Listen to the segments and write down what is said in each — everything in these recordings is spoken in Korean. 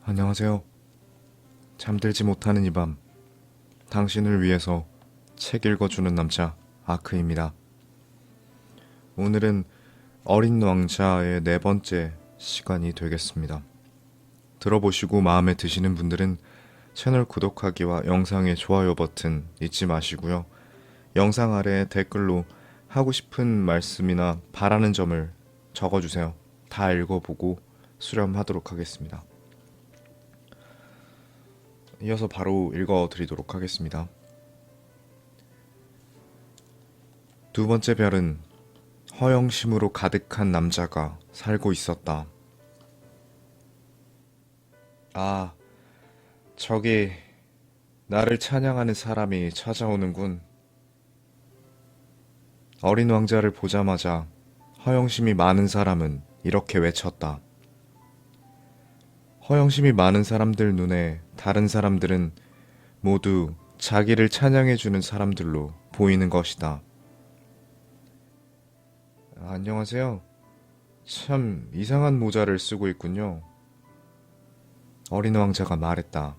안녕하세요. 잠들지 못하는 이 밤, 당신을 위해서 책 읽어주는 남자, 아크입니다. 오늘은 어린 왕자의 네 번째 시간이 되겠습니다. 들어보시고 마음에 드시는 분들은 채널 구독하기와 영상의 좋아요 버튼 잊지 마시고요. 영상 아래에 댓글로 하고 싶은 말씀이나 바라는 점을 적어주세요. 다 읽어보고 수렴하도록 하겠습니다. 이어서 바로 읽어드리도록 하겠습니다. 두 번째 별은 허영심으로 가득한 남자가 살고 있었다. 아, 저기 나를 찬양하는 사람이 찾아오는군. 어린 왕자를 보자마자 허영심이 많은 사람은 이렇게 외쳤다. 허영심이 많은 사람들 눈에 다른 사람들은 모두 자기를 찬양해주는 사람들로 보이는 것이다. 안녕하세요. 참 이상한 모자를 쓰고 있군요. 어린 왕자가 말했다.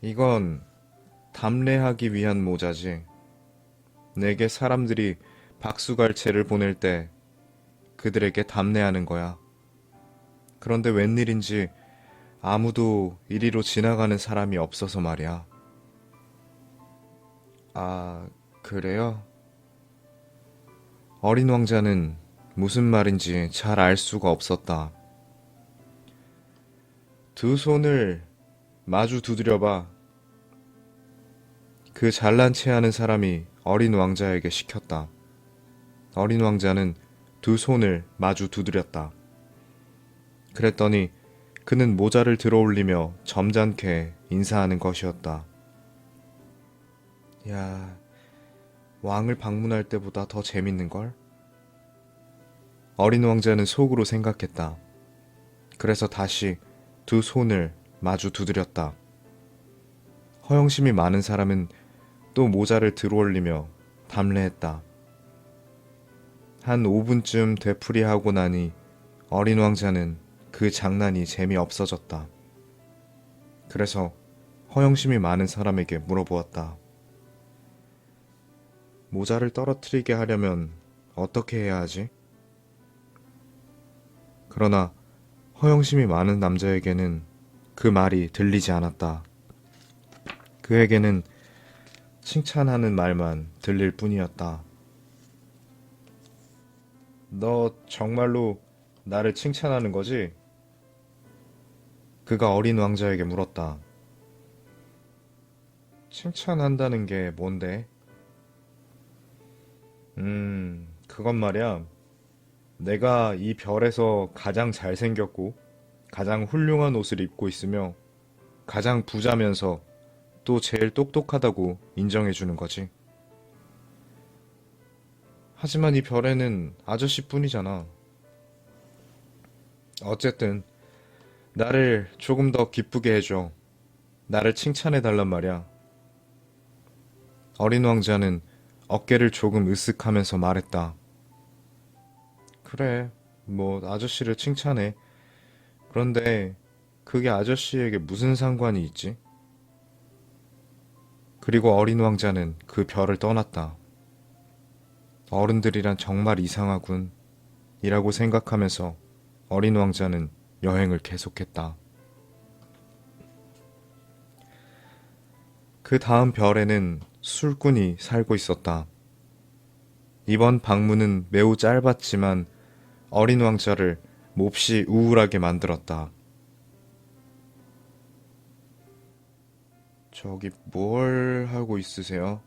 이건 담례하기 위한 모자지. 내게 사람들이 박수갈채를 보낼 때 그들에게 담례하는 거야. 그런데 웬일인지 아무도 이리로 지나가는 사람이 없어서 말이야. 아, 그래요? 어린 왕자는 무슨 말인지 잘 알 수가 없었다. 두 손을 마주 두드려봐. 그 잘난 체 하는 사람이 어린 왕자에게 시켰다. 어린 왕자는 두 손을 마주 두드렸다. 그랬더니 그는 모자를 들어올리며 점잖게 인사하는 것이었다. 야, 왕을 방문할 때보다 더 재밌는걸? 어린 왕자는 속으로 생각했다. 그래서 다시 두 손을 마주 두드렸다. 허영심이 많은 사람은 또 모자를 들어올리며 담례했다. 한 5분쯤 되풀이하고 나니 어린 왕자는 그 장난이 재미없어졌다. 그래서 허영심이 많은 사람에게 물어보았다. 모자를 떨어뜨리게 하려면 어떻게 해야 하지? 그러나 허영심이 많은 남자에게는 그 말이 들리지 않았다. 그에게는 칭찬하는 말만 들릴 뿐이었다. 너 정말로 나를 칭찬하는 거지? 그가 어린 왕자에게 물었다. 칭찬한다는 게 뭔데? 그건 말이야. 내가 이 별에서 가장 잘생겼고, 가장 훌륭한 옷을 입고 있으며, 가장 부자면서 또 제일 똑똑하다고 인정해주는 거지. 하지만 이 별에는 아저씨뿐이잖아. 어쨌든, 나를 조금 더 기쁘게 해줘. 나를 칭찬해달란 말이야. 어린 왕자는 어깨를 조금 으쓱하면서 말했다. 그래, 뭐, 아저씨를 칭찬해. 그런데, 그게 아저씨에게 무슨 상관이 있지? 그리고 어린 왕자는 그 별을 떠났다. 어른들이란 정말 이상하군. 이라고 생각하면서 어린 왕자는 여행을 계속했다. 그 다음 별에는 술꾼이 살고 있었다. 이번 방문은 매우 짧았지만 어린 왕자를 몹시 우울하게 만들었다. 저기 뭘 하고 있으세요?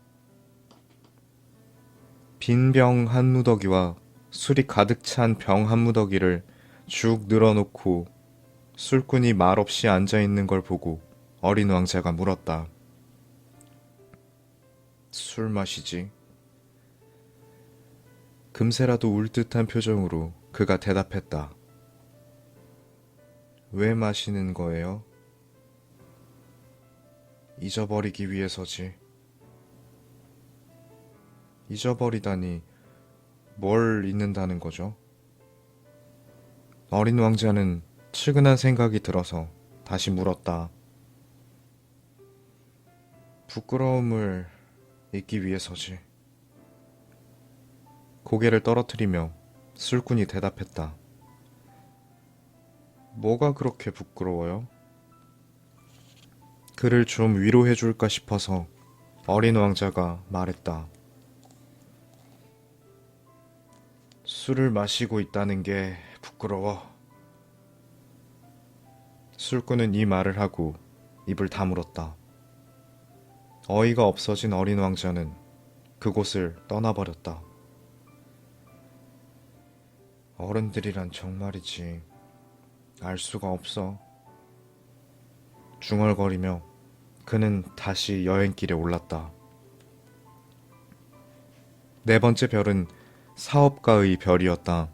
빈 병 한 무더기와 술이 가득 찬 병 한 무더기를 쭉 늘어놓고 술꾼이 말없이 앉아있는 걸 보고 어린 왕자가 물었다. 술 마시지? 금세라도 울 듯한 표정으로 그가 대답했다. 왜 마시는 거예요? 잊어버리기 위해서지. 잊어버리다니 뭘 잊는다는 거죠? 어린 왕자는 측은한 생각이 들어서 다시 물었다. 부끄러움을 잊기 위해서지. 고개를 떨어뜨리며 술꾼이 대답했다. 뭐가 그렇게 부끄러워요? 그를 좀 위로해 줄까 싶어서 어린 왕자가 말했다. 술을 마시고 있다는 게 부끄러워. 술꾼은 이 말을 하고 입을 다물었다. 어이가 없어진 어린 왕자는 그곳을 떠나버렸다. 어른들이란 정말이지 알 수가 없어. 중얼거리며 그는 다시 여행길에 올랐다. 네 번째 별은 사업가의 별이었다.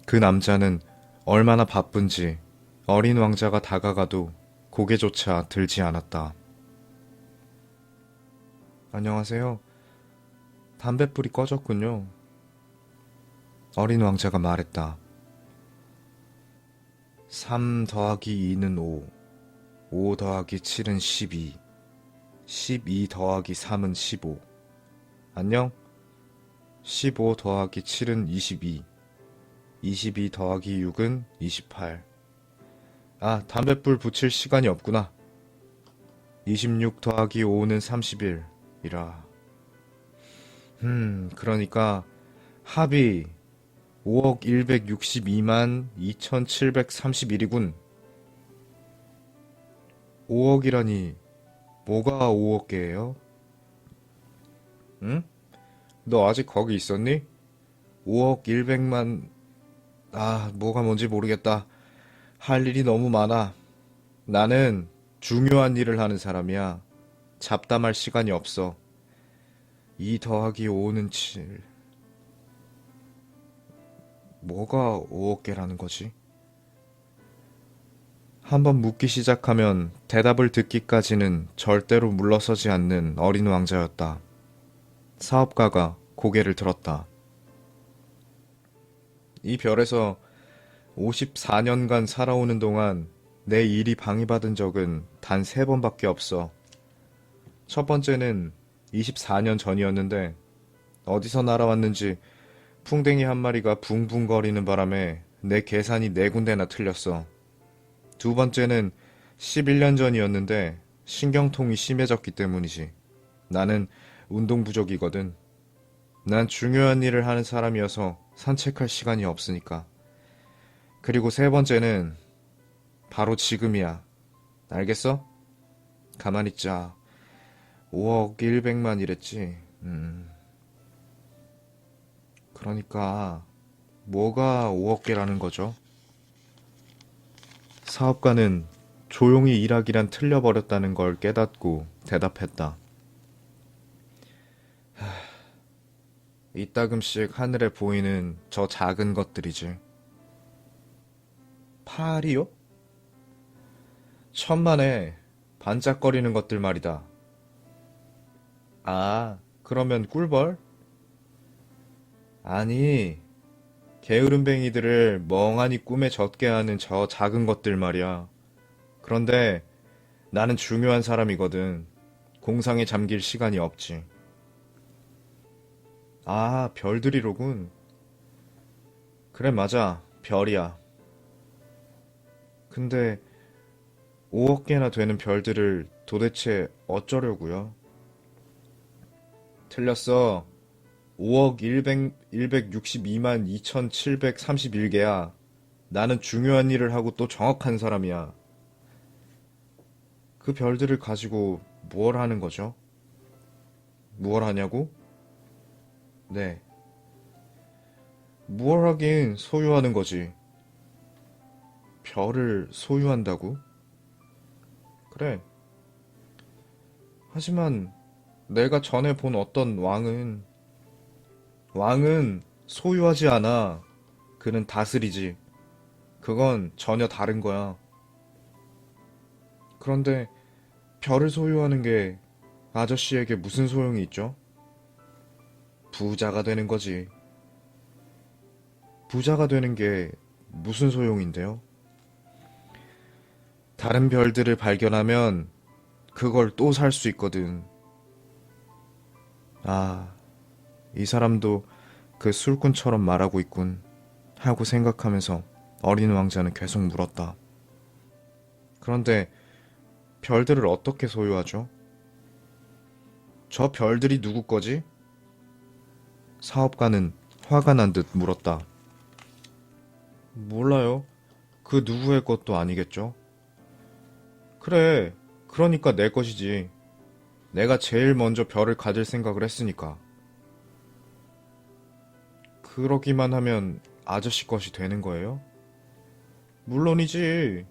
그 남자는 얼마나 바쁜지 어린 왕자가 다가가도 고개조차 들지 않았다. 안녕하세요. 담뱃불이 꺼졌군요. 어린 왕자가 말했다. 3 더하기 2는 5, 5 더하기 7은 12, 12 더하기 3은 15. 안녕? 15 더하기 7은 22, 22 더하기 6은 28. 아, 담뱃불 붙일 시간이 없구나. 26 더하기 5는 31이라. 그러니까 합이 5억 162만 2731이군. 5억이라니 뭐가 5억 개예요? 응? 너 아직 거기 있었니? 5억 100만... 뭐가 뭔지 모르겠다. 할 일이 너무 많아. 나는 중요한 일을 하는 사람이야. 잡담할 시간이 없어. 2 더하기 5는 7. 뭐가 5억 개라는 거지? 한번 묻기 시작하면 대답을 듣기까지는 절대로 물러서지 않는 어린 왕자였다. 사업가가 고개를 들었다. 이 별에서 54년간 살아오는 동안 내 일이 방해받은 적은 단 3번밖에 없어. 첫 번째는 24년 전이었는데 어디서 날아왔는지 풍뎅이 한 마리가 붕붕거리는 바람에 내 계산이 4군데나 틀렸어. 두 번째는 11년 전이었는데 신경통이 심해졌기 때문이지. 나는 운동 부족이거든. 난 중요한 일을 하는 사람이어서 산책할 시간이 없으니까. 그리고 세 번째는 바로 지금이야. 알겠어? 가만히 있자. 5억 100만 이랬지. 그러니까 뭐가 5억 개라는 거죠? 사업가는 조용히 일하기란 틀려버렸다는 걸 깨닫고 대답했다. 이따금씩 하늘에 보이는 저 작은 것들이지. 파리요? 천만에 반짝거리는 것들 말이다. 아, 그러면 꿀벌? 아니, 게으름뱅이들을 멍하니 꿈에 젖게 하는 저 작은 것들 말이야. 그런데 나는 중요한 사람이거든. 공상에 잠길 시간이 없지. 아, 별들이로군. 그래, 맞아. 별이야. 근데 5억 개나 되는 별들을 도대체 어쩌려고요? 틀렸어. 5억 162만 2731개야. 나는 중요한 일을 하고 또 정확한 사람이야. 그 별들을 가지고 무얼 하는 거죠? 무얼 하냐고? 네. 무얼 하긴 소유하는 거지. 별을 소유한다고? 그래. 하지만 내가 전에 본 어떤 왕은 소유하지 않아. 그는 다스리지. 그건 전혀 다른 거야. 그런데 별을 소유하는 게 아저씨에게 무슨 소용이 있죠? 부자가 되는 거지. 부자가 되는 게 무슨 소용인데요? 다른 별들을 발견하면 그걸 또 살 수 있거든. 아, 이 사람도 그 술꾼처럼 말하고 있군 하고 생각하면서 어린 왕자는 계속 물었다. 그런데 별들을 어떻게 소유하죠? 저 별들이 누구 거지? 사업가는 화가 난 듯 물었다. 몰라요. 그 누구의 것도 아니겠죠? 그래, 그러니까 내 것이지. 내가 제일 먼저 별을 가질 생각을 했으니까. 그러기만 하면 아저씨 것이 되는 거예요? 물론이지.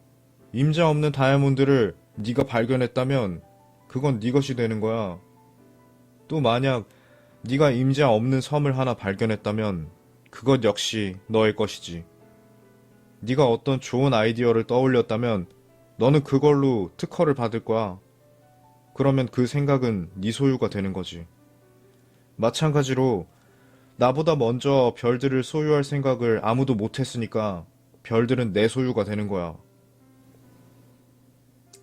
임자 없는 다이아몬드를 네가 발견했다면 그건 네 것이 되는 거야. 또 만약 네가 임자 없는 섬을 하나 발견했다면 그것 역시 너의 것이지. 네가 어떤 좋은 아이디어를 떠올렸다면 너는 그걸로 특허를 받을 거야. 그러면 그 생각은 네 소유가 되는 거지. 마찬가지로 나보다 먼저 별들을 소유할 생각을 아무도 못했으니까 별들은 내 소유가 되는 거야.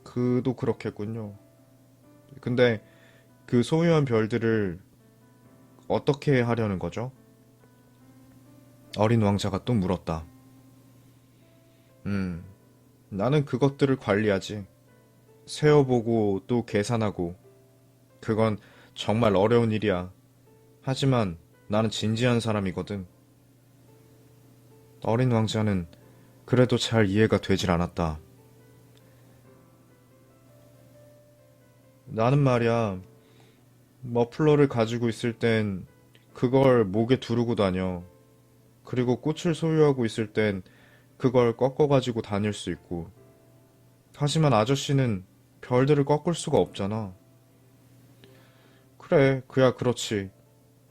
그도 그렇겠군요. 근데 그 소유한 별들을 어떻게 하려는 거죠? 어린 왕자가 또 물었다. 음, 나는 그것들을 관리하지. 세어보고 또 계산하고. 그건 정말 어려운 일이야. 하지만 나는 진지한 사람이거든. 어린 왕자는 그래도 잘 이해가 되질 않았다. 나는 말이야, 머플러를 가지고 있을 땐 그걸 목에 두르고 다녀. 그리고 꽃을 소유하고 있을 땐 그걸 꺾어 가지고 다닐 수 있고. 하지만 아저씨는 별들을 꺾을 수가 없잖아. 그래, 그야 그렇지.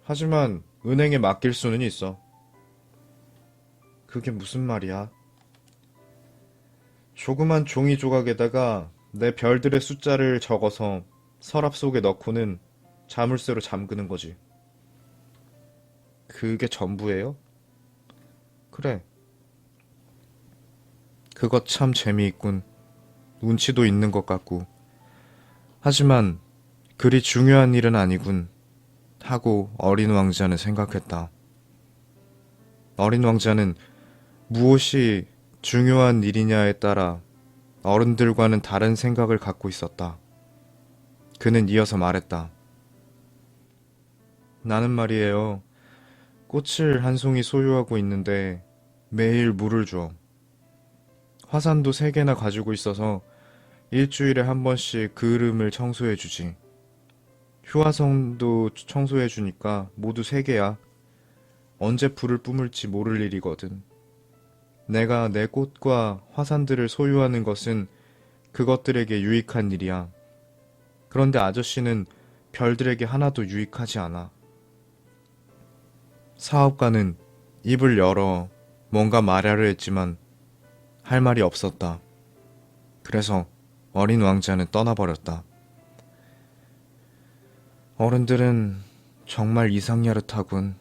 하지만 은행에 맡길 수는 있어. 그게 무슨 말이야? 조그만 종이 조각에다가 내 별들의 숫자를 적어서 서랍 속에 넣고는 자물쇠로 잠그는 거지. 그게 전부예요? 그래. 그거 참 재미있군. 운치도 있는 것 같고. 하지만 그리 중요한 일은 아니군. 하고 어린 왕자는 생각했다. 어린 왕자는 무엇이 중요한 일이냐에 따라 어른들과는 다른 생각을 갖고 있었다. 그는 이어서 말했다. 나는 말이에요. 꽃을 한 송이 소유하고 있는데 매일 물을 줘. 화산도 3개나 가지고 있어서 일주일에 한 번씩 그을음을 청소해 주지. 휴화성도 청소해 주니까 모두 3개야. 언제 불을 뿜을지 모를 일이거든. 내가 내 꽃과 화산들을 소유하는 것은 그것들에게 유익한 일이야. 그런데 아저씨는 별들에게 하나도 유익하지 않아. 사업가는 입을 열어 뭔가 말하려 했지만 할 말이 없었다. 그래서 어린 왕자는 떠나버렸다. 어른들은 정말 이상야릇하군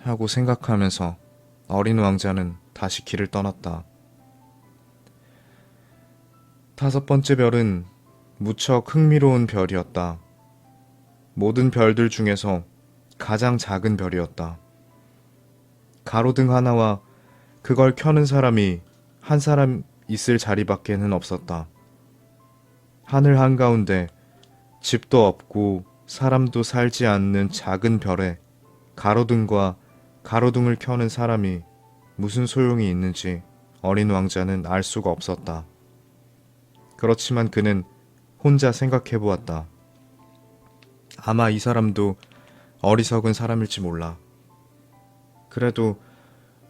하고 생각하면서 어린 왕자는 다시 길을 떠났다. 5번째 별은 무척 흥미로운 별이었다. 모든 별들 중에서 가장 작은 별이었다. 가로등 하나와 그걸 켜는 사람이 한 사람 있을 자리밖에는 없었다. 하늘 한가운데 집도 없고 사람도 살지 않는 작은 별에 가로등과 가로등을 켜는 사람이 무슨 소용이 있는지 어린 왕자는 알 수가 없었다. 그렇지만 그는 혼자 생각해 보았다. 아마 이 사람도 어리석은 사람일지 몰라. 그래도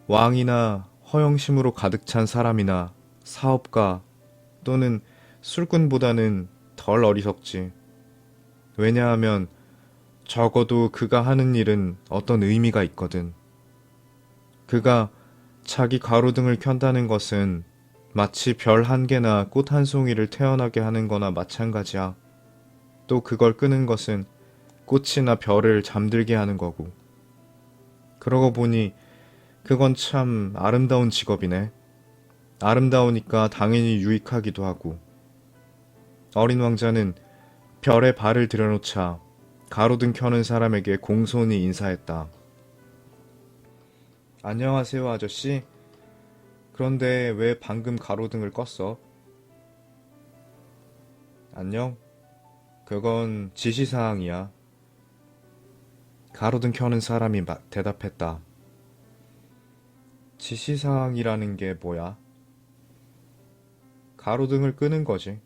왕이나 허영심으로 가득 찬 사람이나 사업가 또는 술꾼보다는 덜 어리석지. 왜냐하면 적어도 그가 하는 일은 어떤 의미가 있거든. 그가 자기 가로등을 켠다는 것은 마치 별 1개나 꽃 1송이를 태어나게 하는 거나 마찬가지야. 또 그걸 끄는 것은 꽃이나 별을 잠들게 하는 거고. 그러고 보니 그건 참 아름다운 직업이네. 아름다우니까 당연히 유익하기도 하고. 어린 왕자는 별에 발을 들여놓자 가로등 켜는 사람에게 공손히 인사했다. 안녕하세요, 아저씨. 그런데 왜 방금 가로등을 껐어? 안녕? 그건 지시사항이야. 가로등 켜는 사람이 대답했다. 지시사항이라는 게 뭐야? 가로등을 끄는 거지.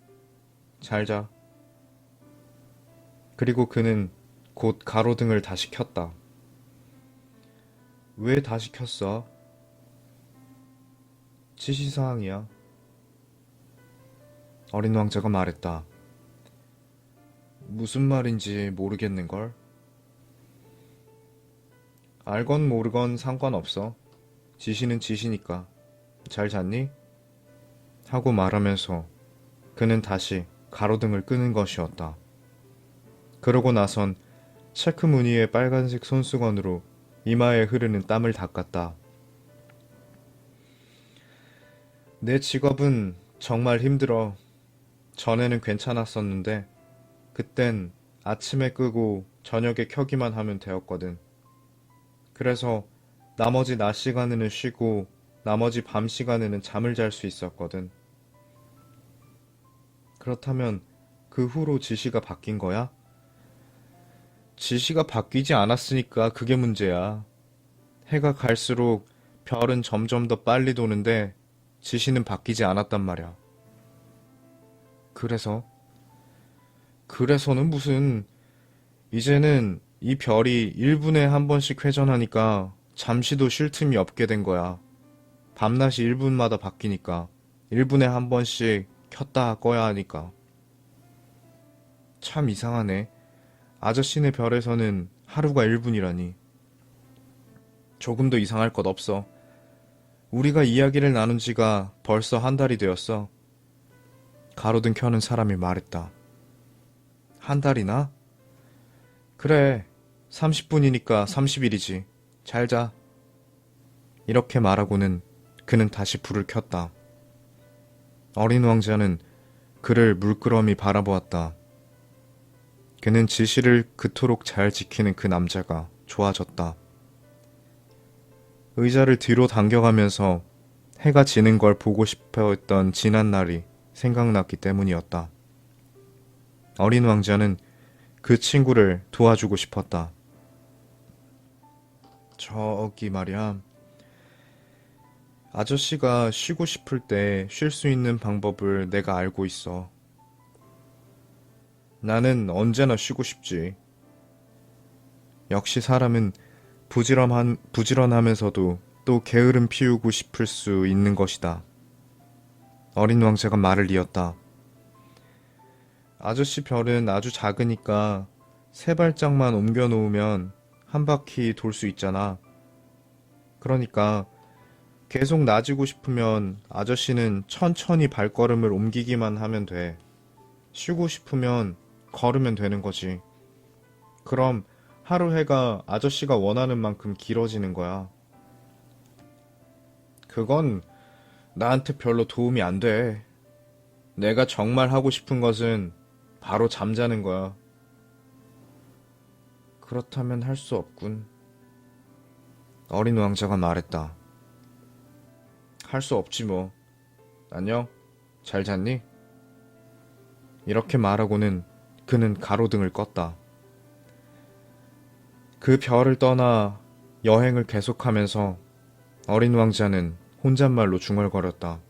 잘 자. 그리고 그는 곧 가로등을 다시 켰다. 왜 다시 켰어? 지시사항이야. 어린 왕자가 말했다. 무슨 말인지 모르겠는걸? 알건 모르건 상관없어. 지시는 지시니까. 잘 잤니? 하고 말하면서 그는 다시 가로등을 끄는 것이었다. 그러고 나선 체크 무늬의 빨간색 손수건으로 이마에 흐르는 땀을 닦았다. 내 직업은 정말 힘들어. 전에는 괜찮았었는데 그땐 아침에 끄고 저녁에 켜기만 하면 되었거든. 그래서 나머지 낮 시간에는 쉬고 나머지 밤 시간에는 잠을 잘 수 있었거든. 그렇다면 그 후로 지시가 바뀐 거야? 지시가 바뀌지 않았으니까 그게 문제야. 해가 갈수록 별은 점점 더 빨리 도는데 지시는 바뀌지 않았단 말이야. 그래서? 그래서는 무슨, 이제는 이 별이 1분에 한 번씩 회전하니까 잠시도 쉴 틈이 없게 된 거야. 밤낮이 1분마다 바뀌니까 1분에 한 번씩 켰다 꺼야 하니까. 참 이상하네. 아저씨네 별에서는 하루가 1분이라니. 조금도 이상할 것 없어. 우리가 이야기를 나눈 지가 벌써 한 달이 되었어. 가로등 켜는 사람이 말했다. 한 달이나? 그래, 30분이니까 30일이지. 잘 자. 이렇게 말하고는 그는 다시 불을 켰다. 어린 왕자는 그를 물끄러미 바라보았다. 그는 지시를 그토록 잘 지키는 그 남자가 좋아졌다. 의자를 뒤로 당겨가면서 해가 지는 걸 보고 싶어 했던 지난 날이 생각났기 때문이었다. 어린 왕자는 그 친구를 도와주고 싶었다. 저기 말이야. 아저씨가 쉬고 싶을 때 쉴 수 있는 방법을 내가 알고 있어. 나는 언제나 쉬고 싶지. 역시 사람은 부지런하면서도 또 게으름 피우고 싶을 수 있는 것이다. 어린 왕자가 말을 이었다. 아저씨 별은 아주 작으니까 세 발짝만 옮겨 놓으면 한 바퀴 돌 수 있잖아. 그러니까 계속 나아지고 싶으면 아저씨는 천천히 발걸음을 옮기기만 하면 돼. 쉬고 싶으면 걸으면 되는 거지. 그럼 하루 해가 아저씨가 원하는 만큼 길어지는 거야. 그건 나한테 별로 도움이 안 돼. 내가 정말 하고 싶은 것은 바로 잠자는 거야. 그렇다면 할 수 없군. 어린 왕자가 말했다. 할 수 없지 뭐. 안녕? 잘 잤니? 이렇게 말하고는 그는 가로등을 껐다. 그 별을 떠나 여행을 계속하면서 어린 왕자는 혼잣말로 중얼거렸다.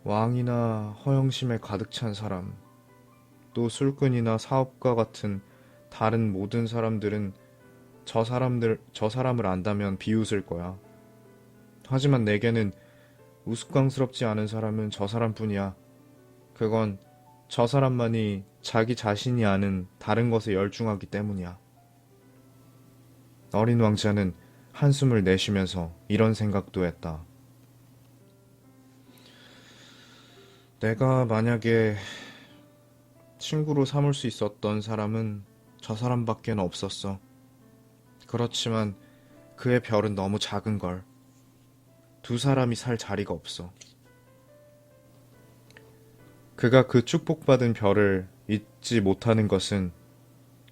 왕이나 허영심에 가득 찬 사람, 또 술꾼이나 사업가 같은 다른 모든 사람들은 저 사람을 안다면 비웃을 거야. 하지만 내게는 우스꽝스럽지 않은 사람은 저 사람뿐이야. 그건 저 사람만이 자기 자신이 아는 다른 것에 열중하기 때문이야. 어린 왕자는 한숨을 내쉬면서 이런 생각도 했다. 내가 만약에 친구로 삼을 수 있었던 사람은 저 사람밖에 없었어. 그렇지만 그의 별은 너무 작은걸. 두 사람이 살 자리가 없어. 그가 그 축복받은 별을 잊지 못하는 것은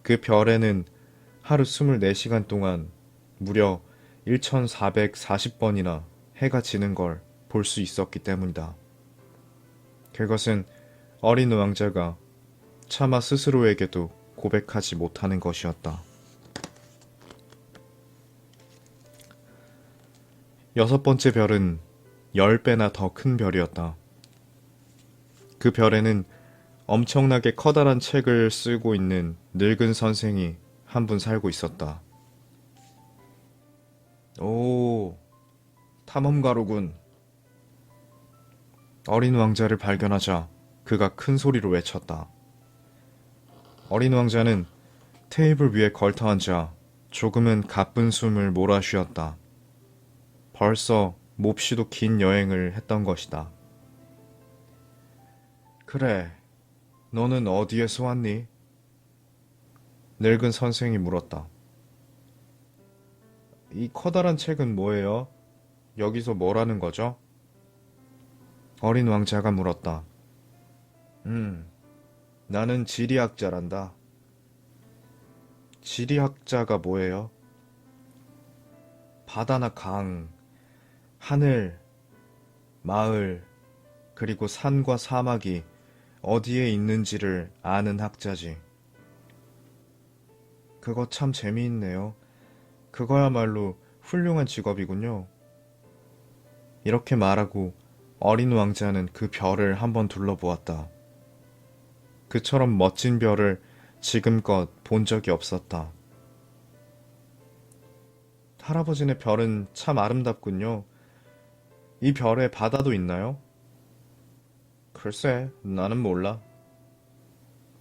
그 별에는 하루 24시간 동안 무려 1440번이나 해가 지는 걸 볼 수 있었기 때문이다. 그것은 어린 왕자가 차마 스스로에게도 고백하지 못하는 것이었다. 6번째 별은 10배나 더 큰 별이었다. 그 별에는 엄청나게 커다란 책을 쓰고 있는 늙은 선생이 한 분 살고 있었다. 오, 탐험가로군. 어린 왕자를 발견하자 그가 큰 소리로 외쳤다. 어린 왕자는 테이블 위에 걸터앉아 조금은 가쁜 숨을 몰아쉬었다. 벌써 몹시도 긴 여행을 했던 것이다. 그래, 너는 어디에서 왔니? 늙은 선생이 물었다. 이 커다란 책은 뭐예요? 여기서 뭐라는 거죠? 어린 왕자가 물었다. 나는 지리학자란다. 지리학자가 뭐예요? 바다나 강, 하늘, 마을, 그리고 산과 사막이 어디에 있는지를 아는 학자지. 그거 참 재미있네요. 그거야말로 훌륭한 직업이군요. 이렇게 말하고 어린 왕자는 그 별을 한번 둘러보았다. 그처럼 멋진 별을 지금껏 본 적이 없었다. 할아버지네 별은 참 아름답군요. 이 별에 바다도 있나요? 글쎄, 나는 몰라.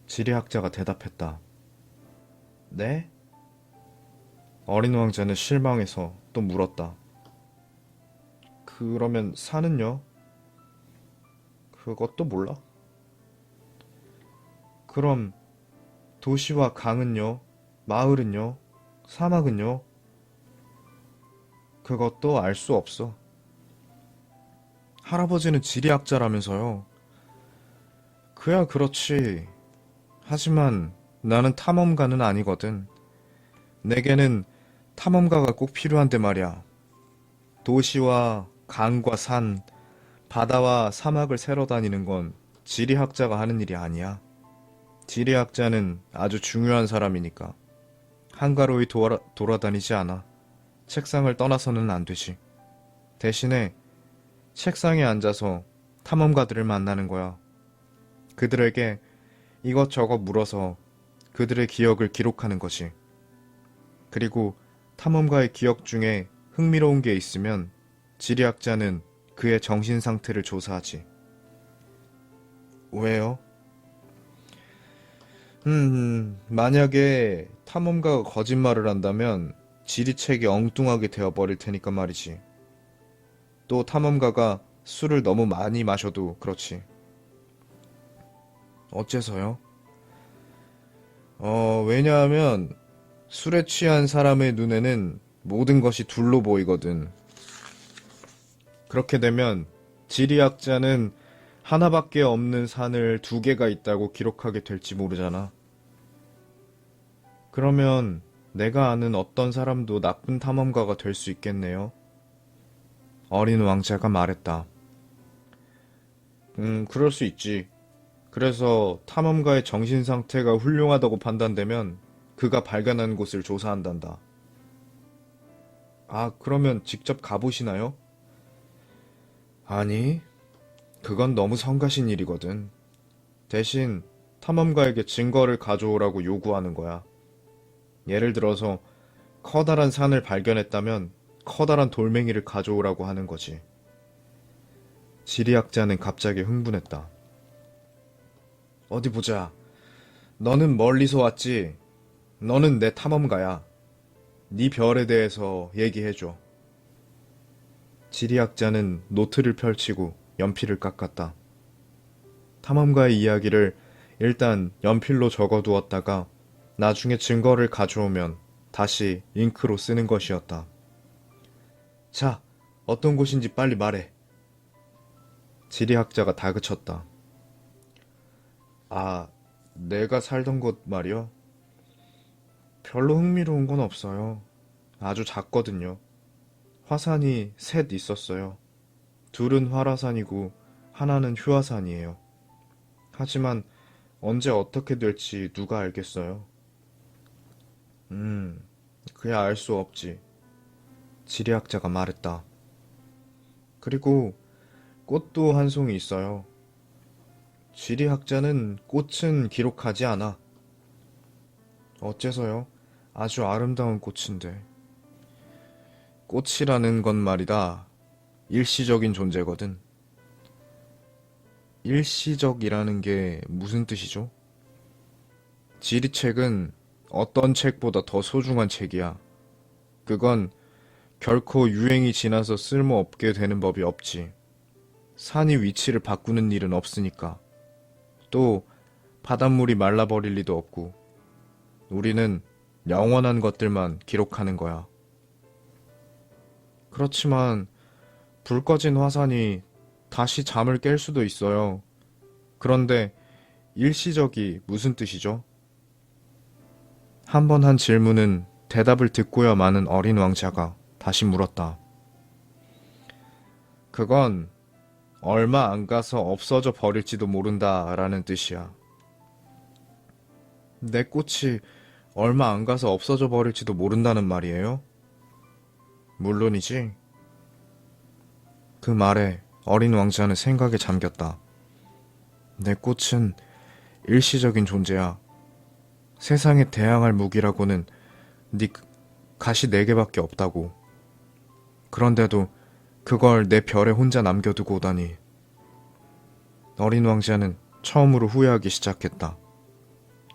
지리학자가 대답했다. 네? 어린 왕자는 실망해서 또 물었다. 그러면 산은요? 그것도 몰라. 그럼 도시와 강은요? 마을은요? 사막은요? 그것도 알 수 없어. 할아버지는 지리학자라면서요. 그야 그렇지. 하지만 나는 탐험가는 아니거든. 내게는 탐험가가 꼭 필요한데 말이야. 도시와 강과 산, 바다와 사막을 새러 다니는 건 지리학자가 하는 일이 아니야. 지리학자는 아주 중요한 사람이니까. 한가로이 돌아다니지 않아. 책상을 떠나서는 안 되지. 대신에 책상에 앉아서 탐험가들을 만나는 거야. 그들에게 이것저것 물어서 그들의 기억을 기록하는 거지. 그리고 탐험가의 기억 중에 흥미로운 게 있으면 지리학자는 그의 정신 상태를 조사하지. 왜요? 만약에 탐험가가 거짓말을 한다면 지리책이 엉뚱하게 되어버릴 테니까 말이지. 또 탐험가가 술을 너무 많이 마셔도 그렇지. 어째서요? 왜냐하면 술에 취한 사람의 눈에는 모든 것이 둘로 보이거든. 그렇게 되면 지리학자는 하나밖에 없는 산을 2개가 있다고 기록하게 될지 모르잖아. 그러면 내가 아는 어떤 사람도 나쁜 탐험가가 될 수 있겠네요. 어린 왕자가 말했다. 그럴 수 있지. 그래서 탐험가의 정신 상태가 훌륭하다고 판단되면 그가 발견한 곳을 조사한단다. 아, 그러면 직접 가보시나요? 아니, 그건 너무 성가신 일이거든. 대신 탐험가에게 증거를 가져오라고 요구하는 거야. 예를 들어서 커다란 산을 발견했다면 커다란 돌멩이를 가져오라고 하는 거지. 지리학자는 갑자기 흥분했다. 어디 보자. 너는 멀리서 왔지? 너는 내 탐험가야. 네 별에 대해서 얘기해줘. 지리학자는 노트를 펼치고 연필을 깎았다. 탐험가의 이야기를 일단 연필로 적어두었다가 나중에 증거를 가져오면 다시 잉크로 쓰는 것이었다. 자, 어떤 곳인지 빨리 말해. 지리학자가 다그쳤다. 아, 내가 살던 곳 말이요? 별로 흥미로운 건 없어요. 아주 작거든요. 화산이 셋 있었어요. 둘은 활화산이고 하나는 휴화산이에요. 하지만 언제 어떻게 될지 누가 알겠어요? 음, 그야 알 수 없지. 지리학자가 말했다. 그리고 꽃도 한 송이 있어요. 지리학자는 꽃은 기록하지 않아. 어째서요? 아주 아름다운 꽃인데. 꽃이라는 건 말이다. 일시적인 존재거든. 일시적이라는 게 무슨 뜻이죠? 지리책은 어떤 책보다 더 소중한 책이야. 그건 결코 유행이 지나서 쓸모없게 되는 법이 없지. 산이 위치를 바꾸는 일은 없으니까. 또 바닷물이 말라버릴 리도 없고. 우리는 영원한 것들만 기록하는 거야. 그렇지만 불 꺼진 화산이 다시 잠을 깰 수도 있어요. 그런데 일시적이 무슨 뜻이죠? 한 번 한 질문은 대답을 듣고야 마는 어린 왕자가 다시 물었다. 그건 얼마 안 가서 없어져 버릴지도 모른다라는 뜻이야. 내 꽃이 얼마 안 가서 없어져 버릴지도 모른다는 말이에요? 물론이지. 그 말에 어린 왕자는 생각에 잠겼다. 내 꽃은 일시적인 존재야. 세상에 대항할 무기라고는 네 가시 4개밖에 없다고. 그런데도 그걸 내 별에 혼자 남겨두고 오다니. 어린 왕자는 처음으로 후회하기 시작했다.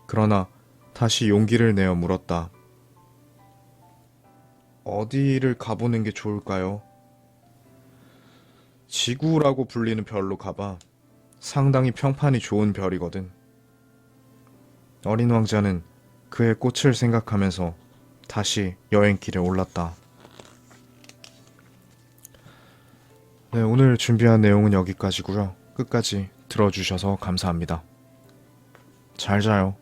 그러나 다시 용기를 내어 물었다. 어디를 가보는 게 좋을까요? 지구라고 불리는 별로 가봐. 상당히 평판이 좋은 별이거든. 어린 왕자는 그의 꽃을 생각하면서 다시 여행길에 올랐다. 네, 오늘 준비한 내용은 여기까지고요. 끝까지 들어주셔서 감사합니다. 잘 자요.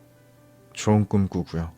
좋은 꿈 꾸고요.